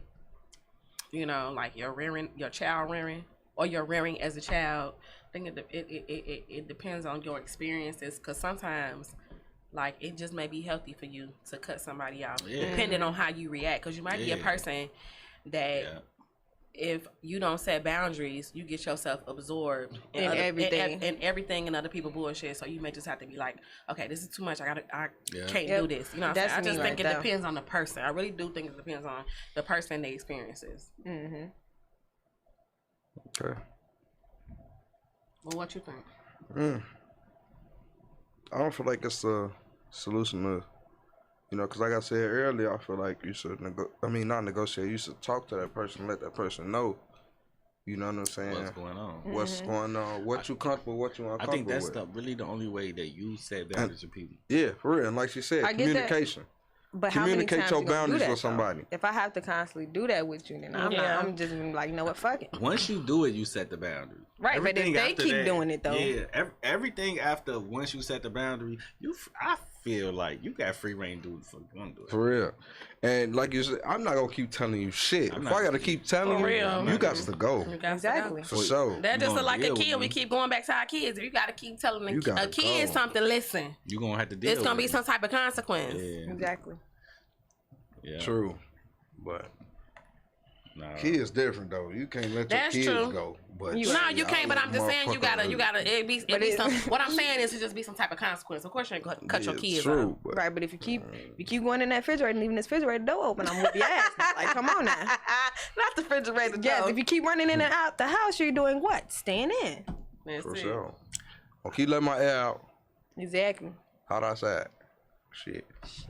You know, like your child rearing, or your rearing as a child. I think it depends on your experiences, because sometimes, like, it just may be healthy for you to cut somebody off, depending on how you react. Because you might be a person that if you don't set boundaries, you get yourself absorbed in everything and other people bullshit. So you may just have to be like, okay, this is too much. I can't do this. You know what I'm saying? I just think it depends on the person. I really do think it depends on the person and their experiences. Okay. Well, what you think? I don't feel like it's a solution to, you know, because like I said earlier, I feel like you should not negotiate. You should talk to that person, let that person know. You know what I'm saying? What's going on? What's going on? What you comfortable? What you uncomfortable I think that's with? really the only way that you set boundaries with people. Yeah, for real. And like she said, communication. But how many Communicate times your you gonna do boundaries that, with somebody. though? If I have to constantly do that with you, then I'm just like, you know what, fuck it. Once you do it, you set the boundary. Right, but if they keep doing it, though. Yeah, everything after once you set the boundary, I feel like you got free reign to do what you want to do. For real. And like you said, I'm not going to keep telling you shit. If I got to keep telling you, you got to go. Exactly. For sure. That just like a kid. We keep going back to our kids. If you got to keep telling a kid something, listen. You're going to have to deal It's going to with be it. some type of consequence. Yeah. Exactly. Yeah. True. But kids different though. You can't let your kids go. But you can't. But I'm just saying you gotta. It be some. What I'm saying is to just be some type of consequence. Of course, you ain't gonna cut your kids true, off. but Right, but if you keep going in that refrigerator and leaving this refrigerator door open, I'm with your ass. Like, come on now. Not the refrigerator. Yes, if you keep running in and out the house, you're doing what? Staying in. For sure. Well, keep letting my air out. Exactly. Hot outside. Shit.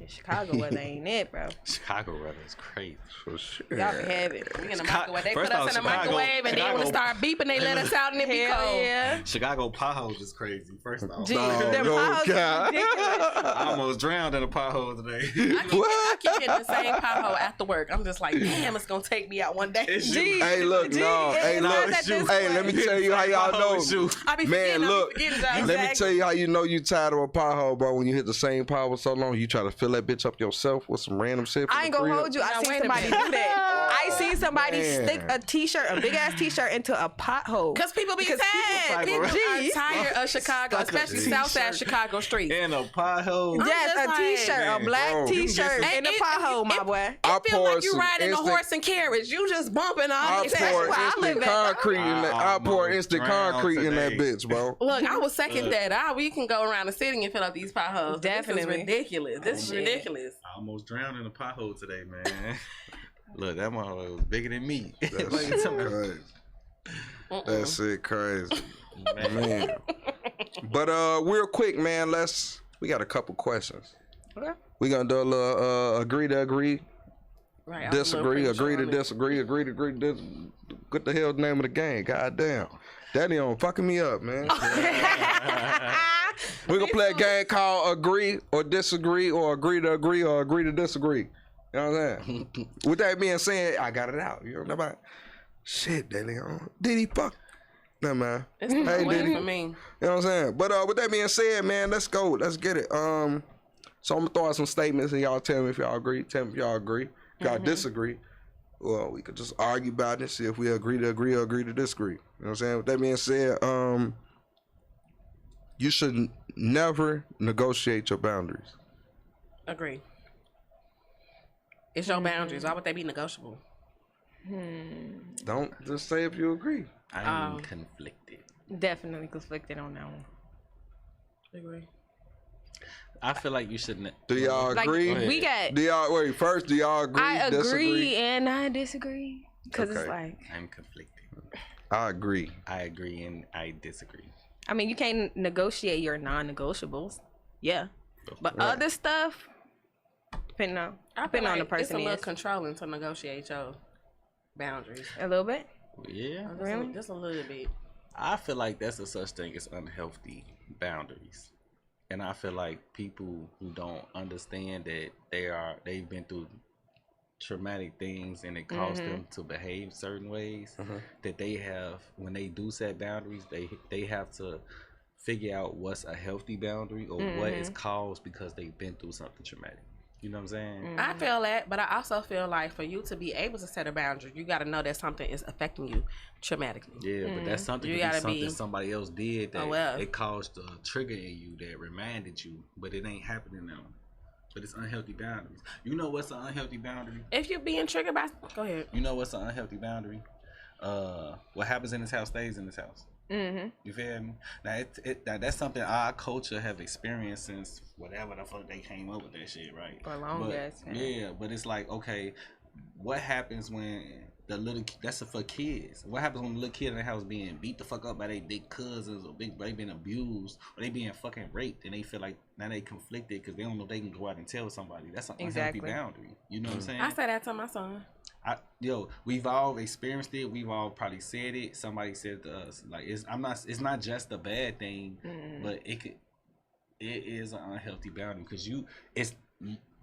Chicago weather ain't it, bro. Chicago weather is crazy. For sure. Y'all can have it. We in the microwave. They put us in the microwave, and then when it start beeping, they let us out and it be cold. Yeah. Chicago potholes is crazy. First off, Gee, them potholes is ridiculous. I almost drowned in a pothole today. I keep hitting the same pothole after work. I'm just like, damn, it's gonna take me out one day. Hey, look, Hey, let me tell you how y'all know. Man, look. Let me tell you how you know you tired of a pothole, bro. When you hit the same pothole so long, you try to fill that bitch up yourself with some random shit. I ain't gonna hold you. I seen somebody do that. I seen somebody stick a t-shirt, a big ass t-shirt, into a pothole. Cause people be sad. People are tired of Chicago, especially Southside Chicago streets. In a pothole. Yes, a t-shirt, a black t-shirt in a pothole, my boy. I feel like you riding a horse and carriage. You just bumping all these. I pour instant concrete in that bitch, bro. Look, I was second that. We can go around the city and fill up these potholes. Definitely. This is ridiculous. This is ridiculous. I almost drowned in a pothole today, man. Look, that motherfucker was bigger than me. That's crazy. That shit crazy. Man. But real quick, man, we got a couple questions. Okay. We gonna do a little agree to agree. Right, Disagree, agree to disagree, agree to disagree. What the hell's the name of the game? Goddamn. Daddy on fucking me up, man. We gonna play a game called agree or disagree, or agree to agree, or agree to disagree. You know what I'm saying? With that being said, I got it out. You know what I'm about? Shit, Daddy on. Did he fuck? Nah, man. It's the Hey, way Diddy. for me. You know what I'm saying? But with that being said, man, let's go. Let's get it. So I'm gonna throw out some statements and y'all tell me if y'all agree. Tell me if y'all agree. If y'all disagree, well, we could just argue about it, see if we agree to agree or agree to disagree. You know what I'm saying? With that being said, you should never negotiate your boundaries. Agree. It's your boundaries. Why would they be negotiable? Don't just say if you agree. I'm conflicted. Definitely conflicted on that one. Agree. I feel like you shouldn't. Do y'all Like, agree? we got. Do y'all wait first? Do y'all agree? I agree Disagree? and I disagree because it's Okay. like, I'm conflicted. I agree. I agree and I disagree. I mean, you can't negotiate your non-negotiables. Yeah, but other stuff, depending on the person, it's a little is controlling to negotiate your boundaries. a little bit. Yeah. Really? Just a little bit. I feel like that's a such thing as unhealthy boundaries. And I feel like people who don't understand that they've been through traumatic things and it caused them to behave certain ways, that they have, when they do set boundaries, they have to figure out what's a healthy boundary or what is caused because they've been through something traumatic. You know what I'm saying? I feel that, but I also feel like for you to be able to set a boundary, you got to know that something is affecting you traumatically. Yeah, but that's something You could be gotta something be- somebody else did that well. it caused a trigger in you that reminded you, but it ain't happening now. But it's unhealthy boundaries. You know what's an unhealthy boundary? If you're being triggered by, go ahead. You know what's an unhealthy boundary? What happens in this house stays in this house. You feel me? Now, now that's something our culture have experienced since whatever the fuck they came up with that shit, right? For a long ass time. Yeah, but it's like, okay, what happens when that's for kids? What happens when the little kid in the house being beat the fuck up by their big cousins or they being abused or they being fucking raped and they feel like now they conflicted because they don't know if they can go out and tell somebody. That's an unhealthy boundary. You know what I'm saying? I say that to my son. We've all experienced it. We've all probably said it. Somebody said it to us. Like it's not just a bad thing, but it is an unhealthy boundary because it's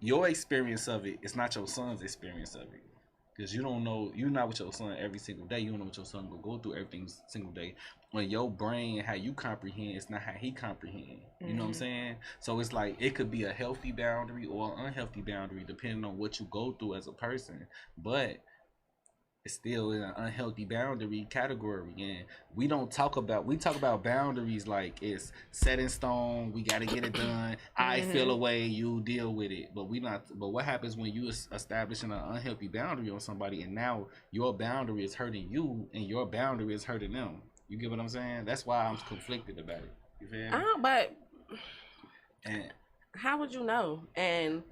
your experience of it. It's not your son's experience of it. Because you don't know, you're not with your son every single day. You don't know what your son will go through every single day. When your brain, how you comprehend, it's not how he comprehend. You know what I'm saying? So it's like, it could be a healthy boundary or an unhealthy boundary depending on what you go through as a person. But it's still in an unhealthy boundary category. And we talk about boundaries like it's set in stone. We got to get it done. I feel a way, you deal with it. But what happens when you establishing an unhealthy boundary on somebody and now your boundary is hurting you and your boundary is hurting them? You get what I'm saying? That's why I'm conflicted about it. You feel me? But And how would you know? And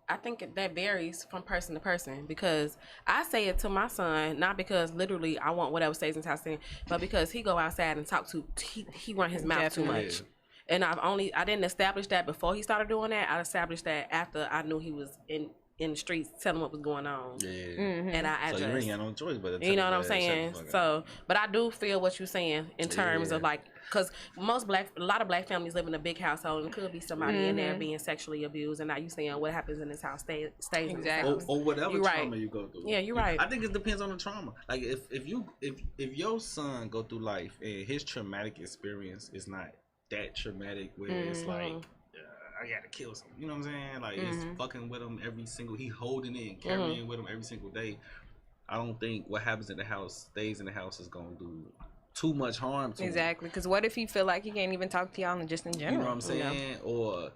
I think that varies from person to person because I say it to my son, not because literally I want whatever stays in house, but because he go outside and talk he run his mouth too much. And I didn't establish that before he started doing that. I established that after I knew he was in the streets telling what was going on. yeah. And I So you addressed. ain't got no choice but to You know tell what I'm his ass, shut saying? the fuck up. So, but I do feel what you're saying in terms of like, because a lot of black families live in a big household, and it could be somebody in there being sexually abused, and now you saying what happens in this house stays in this house. Or whatever You're trauma right. you go through. Yeah, you're right. I think it depends on the trauma. Like if your son go through life and his traumatic experience is not that traumatic where it's like I gotta kill someone. You know what I'm saying? Like it's fucking with him he holding it and carrying it with him every single day. I don't think what happens in the house stays in the house is gonna do too much harm to him. Exactly. Because what if he feel like he can't even talk to y'all and just in general? You know what I'm saying? Or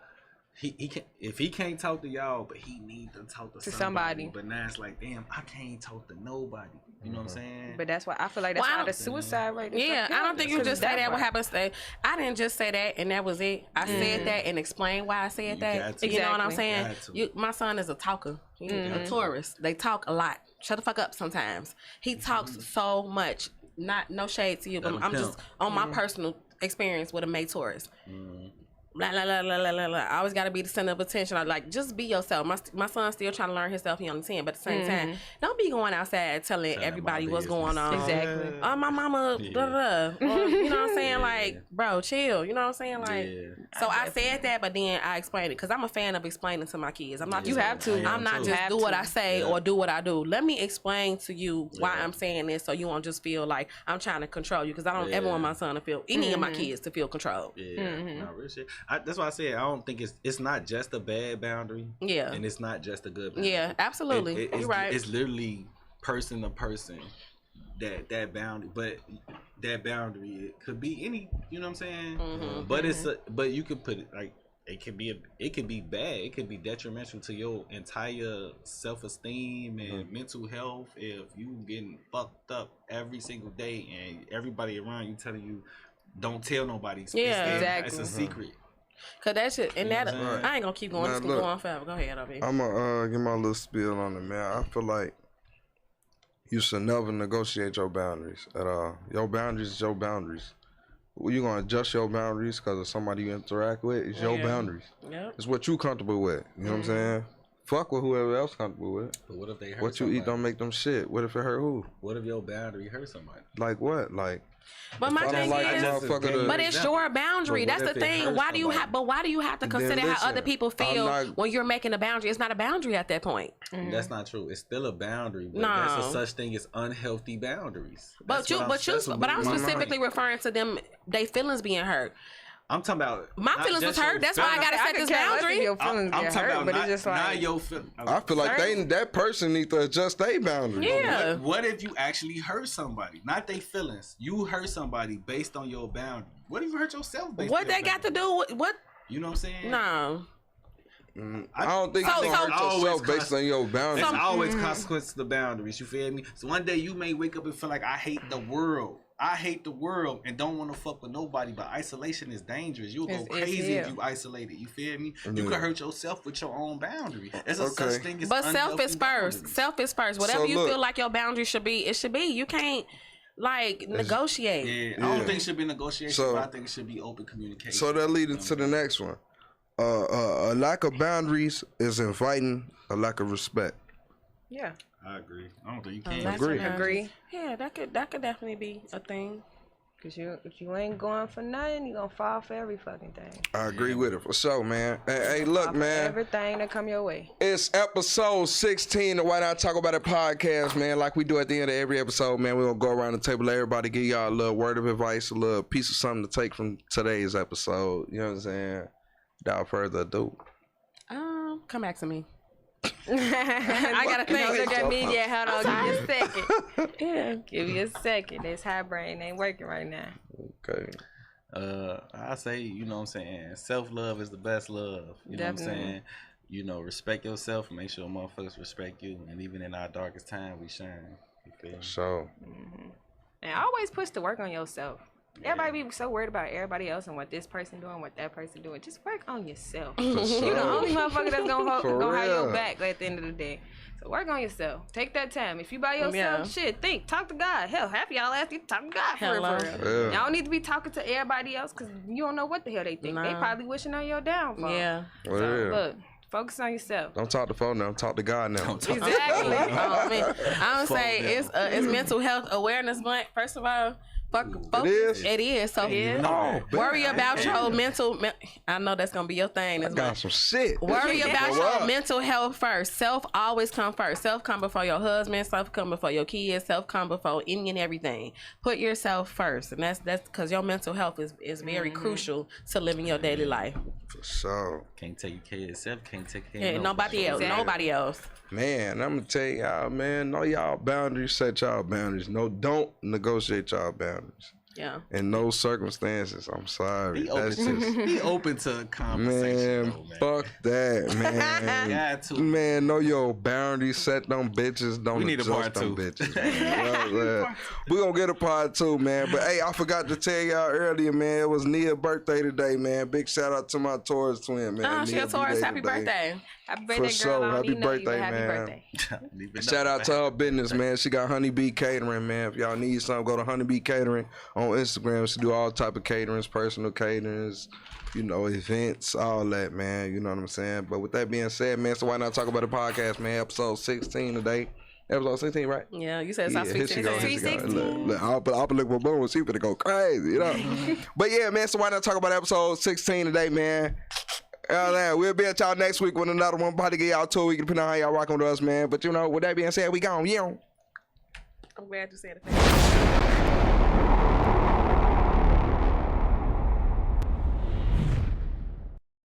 he can, if he can't talk to y'all, but he need to talk to somebody. But now it's like, damn, I can't talk to nobody. You know what I'm saying? But that's why I feel like that's why the suicide rate is Yeah, so I don't think you just say that. What happens. happens? I didn't just say that and that was it. I said that and explained why I said that. got to. You know what I'm Exactly. saying? My son is a talker, a tourist. They talk a lot. Shut the fuck up sometimes. He talks so much. No shade to you, but Let him I'm just pimp. on my personal experience with a May Taurus. blah, blah, blah, blah, blah, blah, blah. I always got to be the center of attention. I like, just be yourself. My son's still trying to learn himself. He on 10, but at the same time, don't be going outside telling everybody what's going on. Exactly. Oh, my mama, blah, blah, blah. Or, you know what I'm saying? Like, bro, chill. You know what I'm saying? Like, so I said that, but then I explained it because I'm a fan of explaining to my kids. I'm not just, You have to. I'm not just do what I say or do what I do. Let me explain to you why I'm saying this so you won't just feel like I'm trying to control you, because I don't ever want my son to feel, any of my kids to feel controlled. Yeah, no, real shit. That's why I said I don't think it's not just a bad boundary. Yeah. And it's not just a good boundary. Yeah, absolutely. It's, you're right. It's literally person to person that boundary, but that boundary it could be any, you know what I'm saying? But but you could put it like it could be bad. It could be detrimental to your entire self-esteem and mental health if you getting fucked up every single day and everybody around you telling you don't tell nobody. Exactly. It's a secret. Cause that shit and that Right. I ain't gonna keep going. Now, It's gonna look, go on forever. Go ahead, over here. I'm gonna give my little spiel on it, man. I feel like you should never negotiate your boundaries at all. Your boundaries is your boundaries. Well, you gonna adjust your boundaries because of somebody you interact with. It's your boundaries. Yep. It's what you comfortable with. You know what I'm saying? Fuck with whoever else comfortable with. But what if they hurt What you somebody? eat don't make them shit. What if it hurt who? What if your boundary hurt somebody? Like what? Like But my I don't thing like is, a motherfucker to- but it's your boundary. But what That's if the it thing. hurts Why do you somebody? have? But why do you have to Then consider how listen, other people feel I'm not- when you're making a boundary? It's not a boundary at that point. That's not true. It's still a boundary, but No. that's a such thing as unhealthy boundaries. But I'm specifically referring to them. They feelings being hurt. I'm talking about My not feelings was just your hurt. That's why I feelings. gotta set this boundary. Your I'm feelings talking get hurt, about but not, it's just not like your feelings. I feel like that person need to adjust their boundaries. Yeah. What if you actually hurt somebody? Not their feelings. You hurt somebody based on your boundary. What if you hurt yourself based What on they your got to boundary? do with what? You know what I'm saying? No. I don't think So- you can hurt so- yourself based on your boundaries. There's always consequences to the boundaries. You feel me? So one day you may wake up and feel like I hate the world. I hate the world and don't want to fuck with nobody, but isolation is dangerous. You'll go It's crazy if hell. you isolated. You feel me? You can hurt yourself with your own boundary. There's a Okay. such thing as But self unhealthy is first. boundaries. Self is first. Whatever So you look. feel like your boundary should be, it should be. You can't like negotiate. Yeah, I don't think it should be negotiation, So- but I think it should be open communication. So that leads into the next one. A lack of boundaries is inviting a lack of respect. yeah, I agree. I don't think you Lack can. of Agree. boundaries. Agree. Yeah, that could definitely be a thing. cause if you ain't going for nothing, you gonna fall for every fucking thing. I agree with it for sure, man. Hey, look, Fall for man. everything that come your way. It's episode 16 of Why Not Talk About It podcast, man. Like we do at the end of every episode, man. We're going to go around the table, let everybody give y'all a little word of advice, a little piece of something to take from today's episode. You know what I'm saying? Without further ado. Come back to me. I gotta think. Don't look at me yet. Hold on, give me a second. Yeah. Give me a second. This high brain ain't working right now. Okay. I say, you know what I'm saying, self-love is the best love. You know what I'm Definitely. saying? You know, respect yourself, make sure motherfuckers respect you, and even in our darkest time, we shine. You feel me? So, And always push the work on yourself. Everybody be so worried about everybody else and what this person doing, what that person doing. Just work on yourself. for You the sure. only motherfucker that's gonna For have your real. back at the end of the day. So work on yourself. Take that time. If you by yourself, Yeah. shit, think. Talk to God. Hell, half of y'all ask you to talk to God for Hello. real, for real. Yeah. Y'all need to be talking to everybody else because you don't know what the hell they think. They Nah. probably wishing on your downfall. Yeah. well, So yeah. look, focus on yourself. Don't talk to phone now. Talk to God now. Exactly. Oh, man. I would Fuck say them. it's Mental Health Awareness Month. First of all, focus. is? It is. So Oh, worry bet. about your mental. I know that's gonna be your thing. This Got month. some shit. Worry about Go your up. mental health first. Self always come first. Self come before your husband. Self come before your kids. Self come before any and everything. Put yourself first, and that's because your mental health is very crucial to living your daily life. So, Can't take care of yourself, can't take care Yeah, of nobody else. Exactly. Nobody else. man, I'm gonna tell y'all, man, know y'all boundaries, set y'all boundaries. No, don't negotiate y'all boundaries. Yeah. In those circumstances, I'm sorry. Be open, That's just, be open to conversation, man, though, man. fuck that, man. Got to. Man, know your boundaries, set them bitches, don't We need a adjust part them two. bitches. Man. We gonna get a part 2, man. But hey, I forgot to tell y'all earlier, man, it was Nia's birthday today, man. Big shout out to my Taurus twin, man. Oh, she Nia a Taurus. B-Day Happy today. birthday. Happy birthday, girl. sure. I don't Happy even know you, but birthday, happy man. birthday. Shout out to her business, man. She got Honeybee Catering, man. If y'all need something, go to Honeybee Catering on Instagram. She do all type of caterings, personal caterings, you know, events, all that, man. You know what I'm saying? But with that being said, man, so why not talk about the podcast, man? Episode 16 today. Episode 16, right? Yeah, you said it's here she go. Sweet 16. Look, I'll look for boom. She finna go crazy, you know. But yeah, man. So why not talk about episode 16 today, man? We'll be at y'all next week with another one. Probably get y'all 2 weeks, depending on how y'all rocking with us, man. But you know, with that being said, we gone. Yeah. I'm glad you said it.